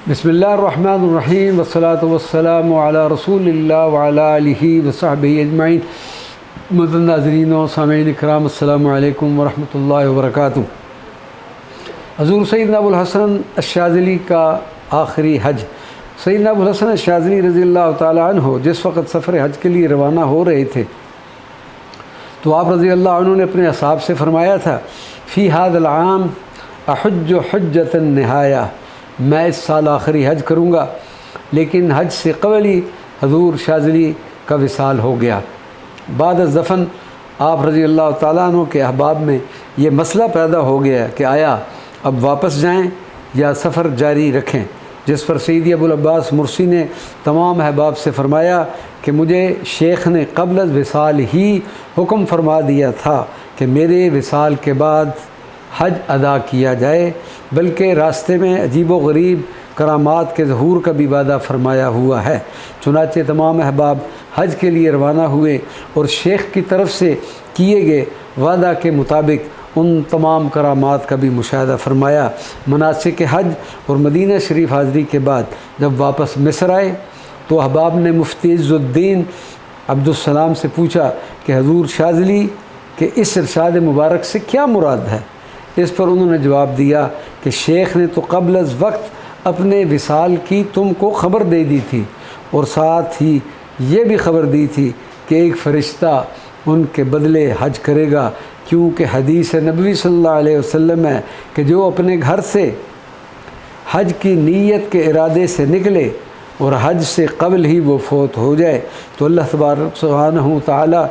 بسم اللہ الرحمن الرحیم والصلاة والسلام علی رسول اللہ وعلی آلہ وصحبہ اجمعین۔ معزز ناظرین و سامعین اکرام، السلام علیکم ورحمۃ اللہ وبرکاتہ۔ حضور سیدنا ابو الحسن الشاذلی کا آخری حج۔ سیدنا ابو الحسن الشاذلی رضی اللہ تعالیٰ عنہ جس وقت سفر حج کے لیے روانہ ہو رہے تھے تو آپ رضی اللہ عنہ نے اپنے اصحاب سے فرمایا تھا، فی ھذا العام احج حجۃ النہایہ، میں اس سال آخری حج کروں گا، لیکن حج سے قبل ہی حضور شاذلی کا وصال ہو گیا۔ بعد از دفن آپ رضی اللہ تعالیٰ عنہ کے احباب میں یہ مسئلہ پیدا ہو گیا کہ آیا اب واپس جائیں یا سفر جاری رکھیں، جس پر سیدی ابو العباس مرسی نے تمام احباب سے فرمایا کہ مجھے شیخ نے قبل از وصال ہی حکم فرما دیا تھا کہ میرے وصال کے بعد حج ادا کیا جائے، بلکہ راستے میں عجیب و غریب کرامات کے ظہور کا بھی وعدہ فرمایا ہوا ہے۔ چنانچہ تمام احباب حج کے لیے روانہ ہوئے اور شیخ کی طرف سے کیے گئے وعدہ کے مطابق ان تمام کرامات کا بھی مشاہدہ فرمایا۔ مناسک حج اور مدینہ شریف حاضری کے بعد جب واپس مصر آئے تو احباب نے مفتی عز الدین عبدالسلام سے پوچھا کہ حضور شاذلی کے اس ارشاد مبارک سے کیا مراد ہے؟ اس پر انہوں نے جواب دیا کہ شیخ نے تو قبل از وقت اپنے وصال کی تم کو خبر دے دی تھی، اور ساتھ ہی یہ بھی خبر دی تھی کہ ایک فرشتہ ان کے بدلے حج کرے گا، کیونکہ حدیث نبوی صلی اللہ علیہ وسلم ہے کہ جو اپنے گھر سے حج کی نیت کے ارادے سے نکلے اور حج سے قبل ہی وہ فوت ہو جائے تو اللہ تبارک سبحانہ و تعالیٰ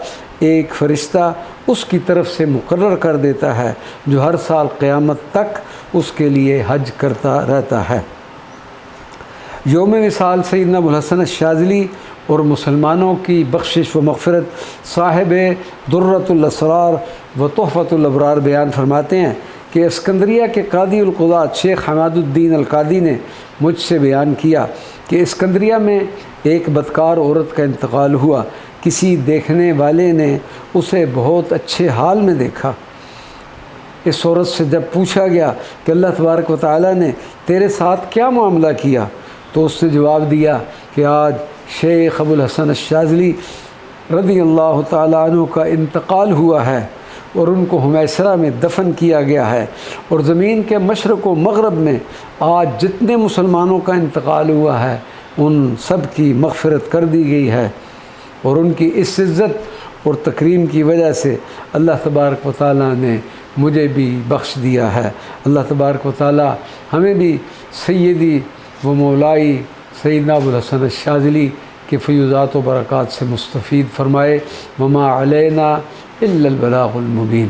ایک فرشتہ اس کی طرف سے مقرر کر دیتا ہے جو ہر سال قیامت تک اس کے لیے حج کرتا رہتا ہے۔ یوم وصال سیدنا ابو الحسن الشاذلی اور مسلمانوں کی بخشش و مغفرت صاحب درۃ الاسرار و تحفۃ الابرار بیان فرماتے ہیں کہ اسکندریہ کے قاضی القضات شیخ حماد الدین القادی نے مجھ سے بیان کیا کہ اسکندریہ میں ایک بدکار عورت کا انتقال ہوا۔ کسی دیکھنے والے نے اسے بہت اچھے حال میں دیکھا۔ اس عورت سے جب پوچھا گیا کہ اللہ تبارک و تعالیٰ نے تیرے ساتھ کیا معاملہ کیا تو اس نے جواب دیا کہ آج شیخ ابو الحسن الشاذلی رضی اللہ تعالیٰ عنہ کا انتقال ہوا ہے اور ان کو ہمیسرہ میں دفن کیا گیا ہے، اور زمین کے مشرق و مغرب میں آج جتنے مسلمانوں کا انتقال ہوا ہے ان سب کی مغفرت کر دی گئی ہے، اور ان کی اس عزت اور تکریم کی وجہ سے اللہ تبارک و تعالیٰ نے مجھے بھی بخش دیا ہے۔ اللہ تبارک و تعالیٰ ہمیں بھی سیدی و مولائی سیدنا ابو الحسن الشاذلی کے فیوضات و برکات سے مستفید فرمائے۔ وما علینا الا البلاغ المبین۔